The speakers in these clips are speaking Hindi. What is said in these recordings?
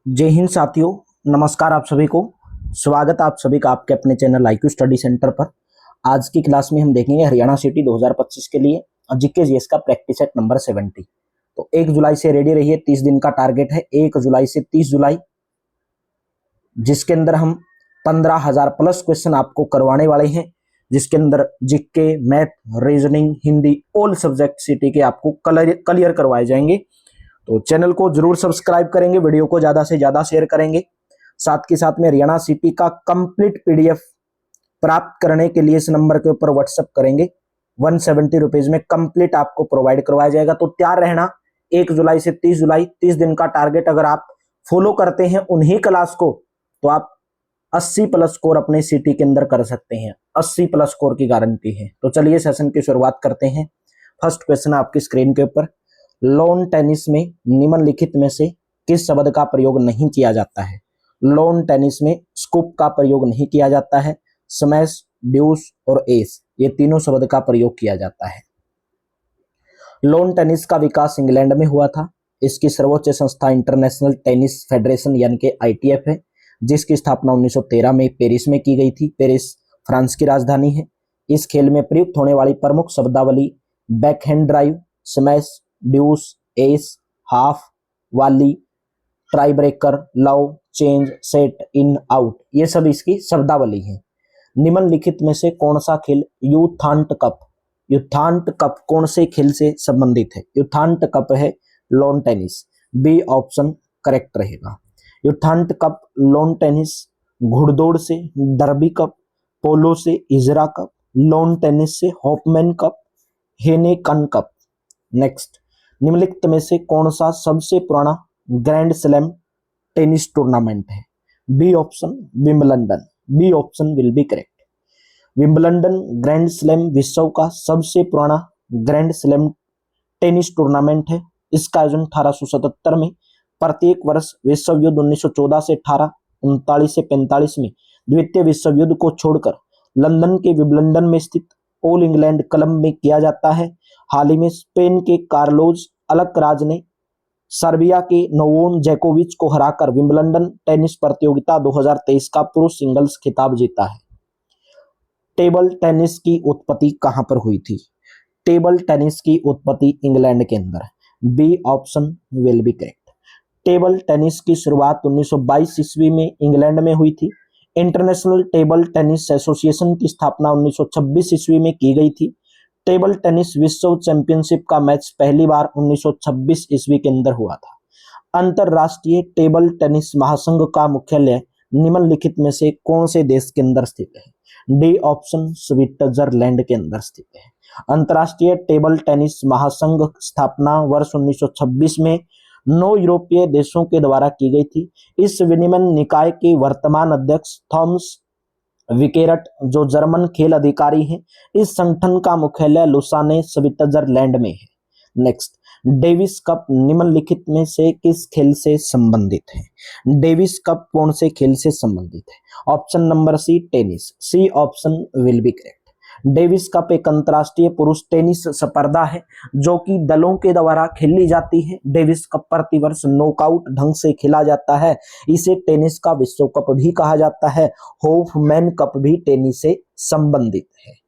जय हिंद साथियों। नमस्कार आप सभी को। स्वागत है आप सभी का आपके अपने चैनल IQ स्टडी सेंटर पर। आज की क्लास में हम देखेंगे हरियाणा सिटी 2025 के लिए जीके जीएस का प्रैक्टिस सेट नंबर 70। तो 1 जुलाई से रेडी रहिए। 30 दिन का टारगेट है, 1 जुलाई से 30 जुलाई, जिसके अंदर हम 15,000 प्लस क्वेश्चन आपको करवाने वाले हैं, जिसके अंदर GK, math, reasoning, Hindi, all subject city के आपको क्लियर करवाए जाएंगे। तो चैनल को जरूर सब्सक्राइब करेंगे, वीडियो को ज्यादा से ज्यादा शेयर करेंगे। साथ के साथ में हरियाणा सिटी का कंप्लीट PDF प्राप्त करने के लिए इस नंबर के ऊपर व्हाट्सएप करेंगे। 170 रुपीज में कंप्लीट आपको प्रोवाइड करवाया जाएगा। तो तैयार रहना। 1 जुलाई से 30 जुलाई, 30 दिन का टारगेट अगर आप फॉलो करते हैं उन्हीं क्लास को, तो आप 80 प्लस स्कोर अपने सिटी के अंदर कर सकते हैं। 80 प्लस स्कोर की गारंटी है। तो चलिए सेशन की शुरुआत करते हैं। फर्स्ट क्वेश्चन आपकी स्क्रीन के ऊपर। लॉन टेनिस में निम्नलिखित में से किस शब्द का प्रयोग नहीं किया जाता है? लॉन टेनिस में स्कूप का प्रयोग नहीं किया जाता है। स्मैश, ड्यूस और एस, ये तीनों शब्द का प्रयोग किया जाता है। लॉन टेनिस का विकास इंग्लैंड में हुआ था। इसकी सर्वोच्च संस्था इंटरनेशनल टेनिस फेडरेशन यानी कि ITF है, जिसकी स्थापना 1913 में पेरिस में की गई थी। पेरिस फ्रांस की राजधानी है। इस खेल में प्रयुक्त होने वाली प्रमुख शब्दावली backhand drive, smash, deuce, ace, half, volley, tie breaker, love, change, set, in, out, ये सब इसकी शब्दावली है। निम्नलिखित में से कौन सा खेल यूथांट कप, यूथांट कप कौन से खेल से संबंधित है? यूथांट कप है lawn tennis. B option correct रहेगा। यूथांट कप लॉन टेनिस घुड़दौड़ से डर्बी कप, पोलो से इजरा कप, लॉन टेनिस से Hopman cup, Heineken cup. Next, निम्नलिखित में से कौन सा सबसे पुराना ग्रैंड स्लैम टेनिस टूर्नामेंट है? B option Wimbledon. B option will be correct. Wimbledon grand slam विश्व का सबसे पुराना ग्रैंड स्लैम टेनिस टूर्नामेंट है। इसका आयोजन 1877 में प्रत्येक वर्ष विश्व युद्ध 1914 से 1839 से 45 में द्वितीय विश्व युद्ध को छोड़कर लंदन के विंबलडन में स्थित ऑल इंग्लैंड क्लब में किया जाता है। हाल ही में स्पेन के कार्लोस अल्कराज ने सर्बिया के नोवोक जोकोविच को हराकर विंबलडन टेनिस प्रतियोगिता 2023 का पुरुष सिंगल्स खिताब जीता है। टेबल टेनिस की उत्पत्ति कहां पर हुई थी? टेबल टेनिस की उत्पत्ति इंग्लैंड के अंदर। B option will be correct. Table tennis की शुरुआत 1922 ईस्वी में इंग्लैंड में हुई थी। इंटरनेशनल टेबल टेनिस एसोसिएशन की स्थापना 1926 ईस्वी में की गई थी। टेबल टेनिस विश्व चैंपियनशिप का मैच पहली बार 1926 ईस्वी के अंदर हुआ था। अंतरराष्ट्रीय टेबल टेनिस महासंघ का मुख्यालय निम्नलिखित में से कौन से देश के अंदर स्थित है? डी ऑप्शन स्विट्जरलैंड के अंदर स्थित है। अंतरराष्ट्रीय टेबल टेनिस महासंघ स्थापना वर्ष 1926 में 9 यूरोपीय देशों के द्वारा की गई थी। इस विनियमन निकाय के वर्तमान अध्यक्ष थॉमस विकेरट, जो जर्मन खेल अधिकारी हैं। इस संगठन का मुख्यालय लुसाने स्विट्जरलैंड में है। नेक्स्ट, डेविस कप निम्नलिखित में से किस खेल से संबंधित है? डेविस कप कौन से खेल से संबंधित है? Option number C tennis. C option will be correct. Davis cup एक अंतर्राष्ट्रीय पुरुष टेनिस स्पर्धा है जो कि दलों के द्वारा खेली जाती है। डेविस कप प्रतिवर्ष नॉकआउट ढंग से खेला जाता है। इसे टेनिस का विश्व कप भी कहा जाता है। हॉफमैन कप भी टेनिस से संबंधित है।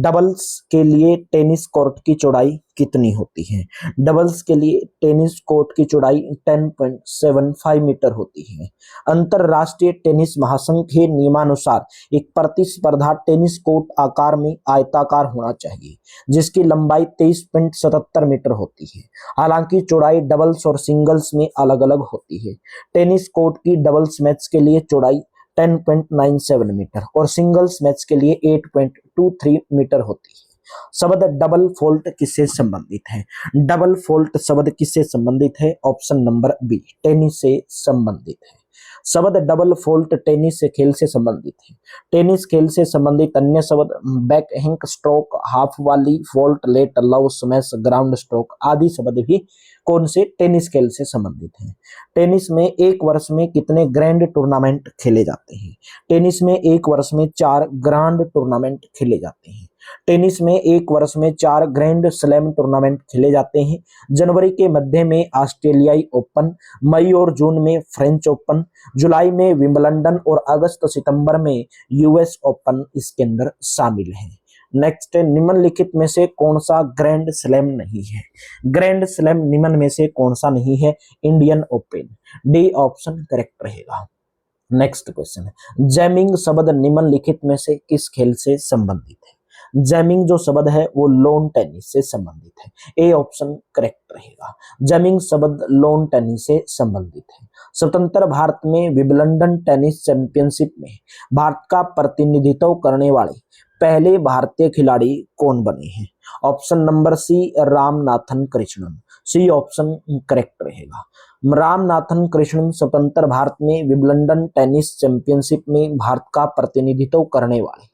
डबल्स के लिए टेनिस कोर्ट की चौड़ाई कितनी होती है? डबल्स के लिए टेनिस कोर्ट की चौड़ाई 10.75 मीटर होती है। अंतरराष्ट्रीय टेनिस महासंघ के नियमानुसार एक प्रतिस्पर्धा टेनिस कोर्ट आकार में आयताकार होना चाहिए, जिसकी लंबाई 23.77 मीटर होती है। हालांकि चौड़ाई डबल्स और सिंगल्स में अलग अलग होती है। टेनिस कोर्ट की डबल्स मैच के लिए चौड़ाई 10.97 मीटर और सिंगल्स मैच के लिए 8.23 मीटर होती है। शब्द डबल फोल्ट किससे संबंधित है? डबल फोल्ट शब्द किससे संबंधित है? ऑप्शन नंबर बी, टेनिस से संबंधित है। शब्द डबल फोल्ट टेनिस से खेल से संबंधित है। टेनिस खेल से संबंधित अन्य शब्द backhand stroke, half volley, fault, let, love, smash, ground stroke आदि शब्द भी कौन से टेनिस खेल से संबंधित हैं? टेनिस में एक वर्ष में कितने ग्रैंड टूर्नामेंट खेले जाते हैं? टेनिस में एक वर्ष में 4 ग्रांड टूर्नामेंट खेले जाते हैं। टेनिस में एक वर्ष में 4 ग्रैंड स्लैम टूर्नामेंट खेले जाते हैं। जनवरी के मध्य में ऑस्ट्रेलियाई ओपन, मई और जून में फ्रेंच ओपन, जुलाई में विंबलडन और अगस्त सितंबर में यूएस ओपन इसके अंदर शामिल हैं। नेक्स्ट, निम्नलिखित में से कौन सा ग्रैंड स्लैम नहीं है? ग्रैंड स्लैम निम्न में से कौन सा नहीं है? Indian open. D option correct रहेगा। नेक्स्ट क्वेश्चन है, जैमिंग शब्द निम्नलिखित में से किस खेल से संबंधित है? जैमिंग जो शब्द है वो लॉन टेनिस से संबंधित है। ए ऑप्शन करेक्ट रहेगा। जैमिंग शब्द लॉन टेनिस से संबंधित है। स्वतंत्र भारत में विंबलडन टेनिस चैंपियनशिप में भारत का प्रतिनिधित्व करने वाले पहले भारतीय खिलाड़ी कौन बने हैं? Option number C, Ramanathan Krishnan. C option correct रहेगा। रामनाथन कृष्णन स्वतंत्र भारत में विंबलडन टेनिस चैंपियनशिप में भारत का प्रतिनिधित्व करने वाले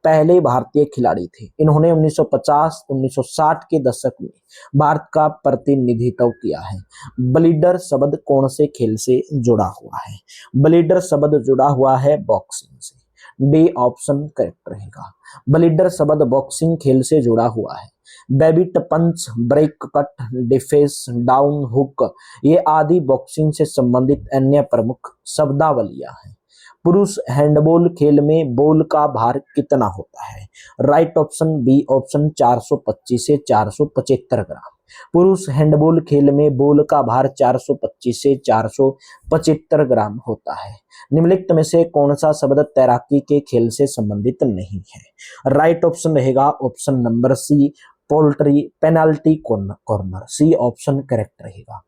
पहले भारतीय खिलाड़ी थे। इन्होंने 1950-1960 के दशक में भारत का प्रतिनिधित्व किया है। ब्लीडर शब्द कौन से खेल से जुड़ा हुआ है? ब्लीडर शब्द जुड़ा हुआ है बॉक्सिंग से। डी ऑप्शन करेक्ट रहेगा। ब्लीडर शब्द बॉक्सिंग खेल से जुड़ा हुआ है। बैबिट, punch, break, cut, defence, down, hook ये आदि बॉक्सिंग से संबंधित अन्य प्रमुख शब्दावलियां हैं। पुरुष हैंडबॉल खेल में बॉल का भार कितना होता है? राइट ऑप्शन बी ऑप्शन 425 से 475 ग्राम। पुरुष हैंडबॉल खेल में बॉल का भार 425 से 475 ग्राम होता है। निम्नलिखित में से कौन सा शब्द तैराकी के खेल से संबंधित नहीं है? राइट ऑप्शन रहेगा option number C, poultry penalty corner. C option correct रहेगा।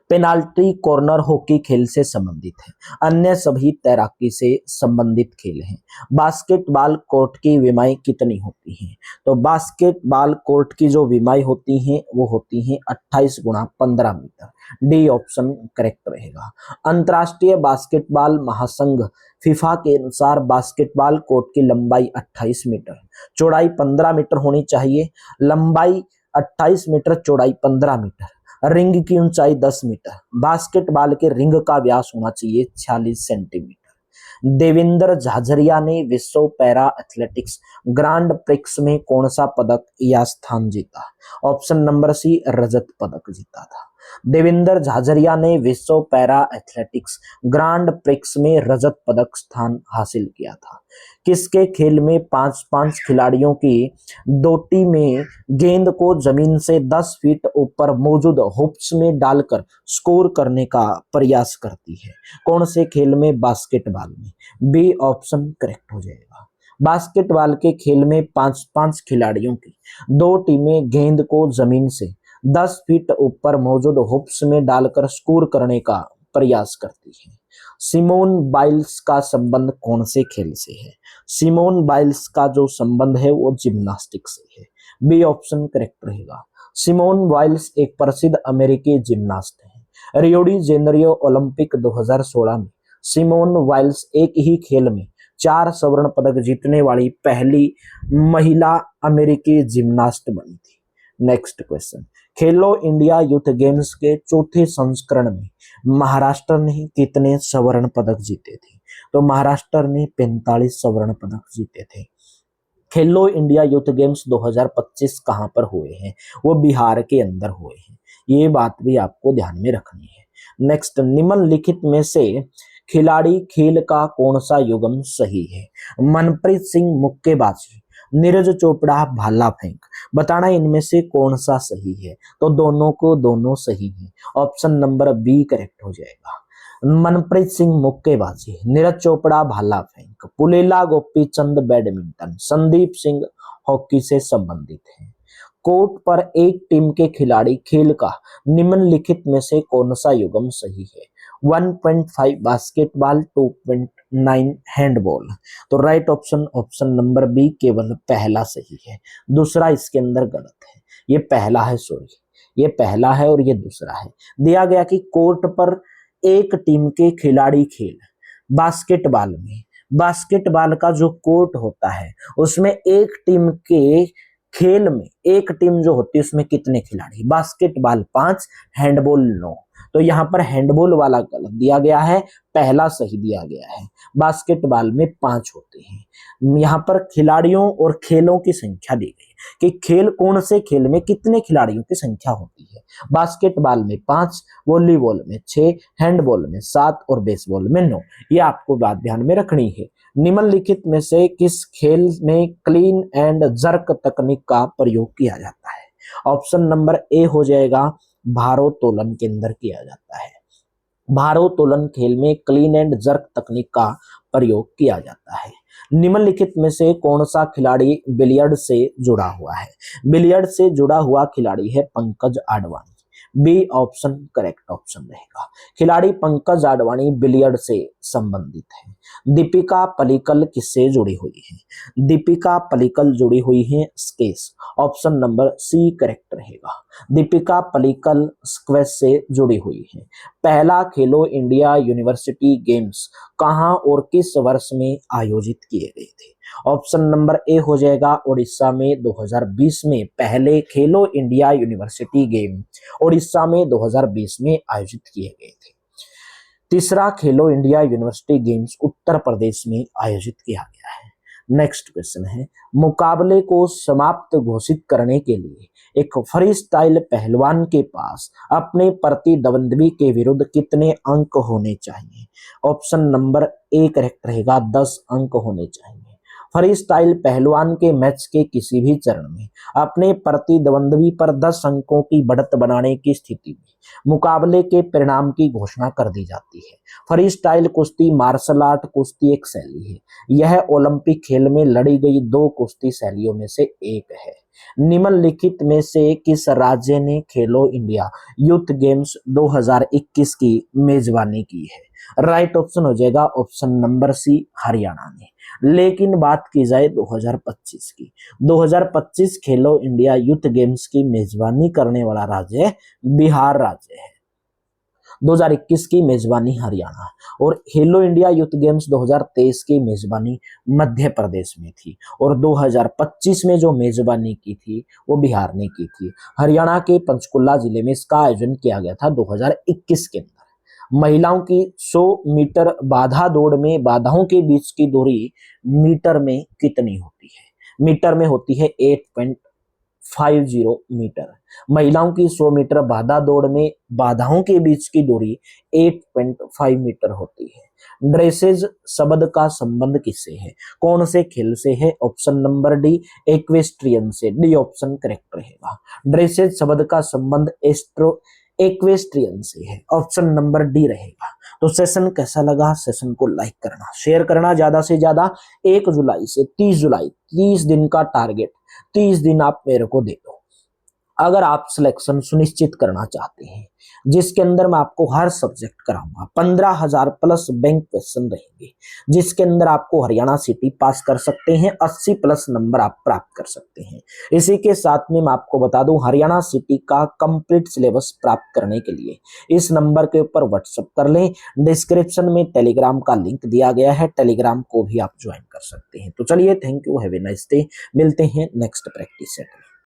पेनाल्टी कॉर्नर हॉकी खेल से संबंधित है। अन्य सभी तैराकी से संबंधित खेल हैं। बास्केटबॉल कोर्ट की विमाएं कितनी होती हैं? तो बास्केटबॉल कोर्ट की जो विमाएं होती हैं वो होती हैं 28 गुणा 15 मीटर। डी ऑप्शन करेक्ट रहेगा। अंतर्राष्ट्रीय बास्केटबॉल महासंघ फीफा के अनुसार बास्केटबॉल कोर्ट की लंबाई 28 मीटर, चौड़ाई 15 मीटर होनी चाहिए। लंबाई 28 मीटर, चौड़ाई 15 मीटर। रिंग की ऊंचाई 10 मीटर। बास्केटबॉल के रिंग का व्यास होना चाहिए 46 सेंटीमीटर। देवेंद्र झाझरिया ने विश्व पैरा एथलेटिक्स ग्रांड प्रिक्स में कौन सा पदक या स्थान जीता? ऑप्शन नंबर सी, रजत पदक जीता था। देवेंद्र झाझरिया ने विश्व पैरा एथलेटिक्स ग्रांड प्रिक्स में रजत पदक स्थान हासिल किया था। किसके खेल में 5-5 खिलाड़ियों की दो टीमें गेंद को जमीन से 10 फीट ऊपर मौजूद हुप्स में डालकर स्कोर करने का प्रयास करती है? कौन से खेल में? बास्केटबॉल में। बी ऑप्शन करेक्ट हो जाएगा। बास्केटबॉल के खेल में 5-5 खिलाड़ियों की दो टीमें गेंद को जमीन से 10 फीट ऊपर मौजूद हुप्स में डालकर स्कोर करने का प्रयास करती है। सिमोन बाइल्स का संबंध कौन से खेल से है? सिमोन बाइल्स का जो संबंध है वो जिम्नास्टिक से है। बी ऑप्शन करेक्ट रहेगा। सिमोन बाइल्स एक प्रसिद्ध अमेरिकी जिम्नास्ट है। रियो डी जेनेरियो ओलंपिक 2016 में सिमोन बाइल्स एक ही खेल में 4 स्वर्ण पदक जीतने वाली पहली महिला अमेरिकी जिम्नास्ट बनी थी। नेक्स्ट क्वेश्चन, खेलो इंडिया यूथ गेम्स के चौथे संस्करण में महाराष्ट्र ने कितने स्वर्ण पदक जीते थे? तो महाराष्ट्र ने 45 स्वर्ण पदक जीते थे। खेलो इंडिया यूथ गेम्स 2025 कहां पर हुए हैं? वो बिहार के अंदर हुए हैं। ये बात भी आपको ध्यान में रखनी है। नेक्स्ट, निम्नलिखित में से खिलाड़ी खेल का कौन सा युग्म सही है? मनप्रीत सिंह मुक्केबाजी, नीरज चोपड़ा भाला फेंक। बताना इनमें से कौन सा सही है? तो दोनों को दोनों सही है। ऑप्शन नंबर बी करेक्ट हो जाएगा। मनप्रीत सिंह मुक्केबाजी, नीरज चोपड़ा भाला फेंक, पुलेला गोपीचंद बैडमिंटन, संदीप सिंह हॉकी से संबंधित है। कोर्ट पर एक टीम के खिलाड़ी खेल का निम्नलिखित में से कौन सा युग्म सही है? 1.5 बास्केटबॉल, 2.9 हैंडबॉल। तो right option option number B केवल पहला सही है, दूसरा इसके अंदर गलत है। ये पहला है, सॉरी, ये पहला है और ये दूसरा है। दिया गया कि कोर्ट पर एक टीम के खिलाड़ी खेल, बास्केटबॉल में बास्केटबॉल का जो कोर्ट होता है उसमें एक टीम के खेल में एक टीम जो होती है उसमें कितने खिलाड़ी? Basketball 5, handball 9। तो यहाँ पर हैंडबॉल वाला गलत दिया गया है, पहला सही दिया गया है। बास्केटबॉल में 5 होते हैं। यहाँ पर खिलाड़ियों और खेलों की संख्या दी गई कि खेल कौन से खेल में कितने खिलाड़ियों की संख्या होती है। बास्केटबॉल में 5, वॉलीबॉल में 6, हैंडबॉल में 7 और बेसबॉल में 9। ये आपको बात ध्यान में रखनी है। निम्नलिखित में से किस खेल में क्लीन एंड जर्क तकनीक का प्रयोग किया जाता है? ऑप्शन नंबर ए हो जाएगा भारोत्तोलन के अंदर किया जाता है। भारोत्तोलन खेल में क्लीन एंड जर्क तकनीक का प्रयोग किया जाता है। निम्नलिखित में से कौन सा खिलाड़ी बिलियर्ड से जुड़ा हुआ है? बिलियर्ड से जुड़ा हुआ खिलाड़ी है Pankaj Advani. B option correct option रहेगा। खिलाड़ी पंकज आडवाणी बिलियर्ड से संबंधित है। दीपिका पल्लिकल किससे जुड़ी हुई है? दीपिका पल्लिकल जुड़ी हुई है squash. Option number C correct रहेगा। दीपिका पल्लिकल स्क्वैश से जुड़ी हुई है। पहला खेलो इंडिया यूनिवर्सिटी गेम्स कहां और किस वर्ष में आयोजित किए गए थे? ऑप्शन नंबर ए हो जाएगा उड़ीसा में 2020 में पहले खेलो इंडिया यूनिवर्सिटी गेम उड़ीसा में 2020 में आयोजित किए गए थे। तीसरा खेलो India university games Uttar Pradesh में आयोजित किया गया है। नेक्स्ट क्वेश्चन है, मुकाबले को समाप्त घोषित करने के लिए एक फ्री स्टाइल पहलवान के पास अपने प्रतिद्वंद्वी के विरुद्ध कितने अंक होने चाहिए? ऑप्शन नंबर ए करेक्ट रहेगा, 10 अंक होने चाहिए। फ्री स्टाइल पहलवान के मैच के किसी भी चरण में अपने प्रतिद्वंद्वी पर 10 अंकों की बढ़त बनाने की स्थिति में मुकाबले के परिणाम की घोषणा कर दी जाती है। फ्री स्टाइल कुश्ती मार्शल आर्ट कुश्ती एक शैली है। यह ओलंपिक खेल में लड़ी गई 2 कुश्ती शैलियों में से एक है। निम्नलिखित में से किस राज्य ने खेलो इंडिया यूथ गेम्स 2021 की मेजबानी की है? राइट ऑप्शन हो जाएगा ऑप्शन नंबर सी हरियाणा ने। लेकिन बात की जाए 2025 की, 2025 खेलो इंडिया यूथ गेम्स की मेजबानी करने वाला राज्य बिहार राज्य है। 2021 की मेजबानी हरियाणा और खेलो इंडिया यूथ गेम्स 2023 की मेजबानी मध्य प्रदेश में थी और 2025 में जो मेजबानी की थी वो बिहार ने की थी। हरियाणा के पंचकुला जिले में इसका आयोजन किया गया था 2021 के अंदर। महिलाओं की 100 मीटर बाधा दौड़ में बाधाओं के बीच की दूरी मीटर में कितनी होती है? मीटर में होती है 8.50 मीटर। महिलाओं की 100 मीटर बाधा दौड़ में बाधाओं के बीच की दूरी 8.5 मीटर होती है। ड्रेसेज शब्द का संबंध किससे है? कौन से खेल से है? ऑप्शन नंबर डी एक्वेस्ट्रियन से। डी ऑप्शन करेक्ट रहेगा। ड्रेसेज शब्द का संबंध एक्वेस्ट्रियन से है। ऑप्शन नंबर डी रहेगा। तो सेशन कैसा लगा? सेशन को लाइक करना, शेयर करना ज्यादा से ज्यादा। 1 जुलाई से 30 जुलाई 30 दिन का टारगेट, 30 दिन आप मेरे को दे दो। अगर आप सिलेक्शन सुनिश्चित करना चाहते हैं जिसके अंदर मैं आपको हर सब्जेक्ट कराऊंगा, 15,000 प्लस बैंक क्वेश्चन रहेंगे जिसके अंदर आपको हरियाणा सिटी पास कर सकते हैं, 80 प्लस नंबर आप प्राप्त कर सकते हैं। इसी के साथ में मैं आपको बता दूं हरियाणा सिटी का कंप्लीट सिलेबस प्राप्त करने के लिए इस नंबर के ऊपर व्हाट्सएप कर लें। डिस्क्रिप्शन में टेलीग्राम का लिंक दिया गया है, टेलीग्राम को भी आप ज्वाइन कर सकते हैं। तो चलिए, thank you, have a nice day. मिलते हैं नेक्स्ट प्रैक्टिस सेट में।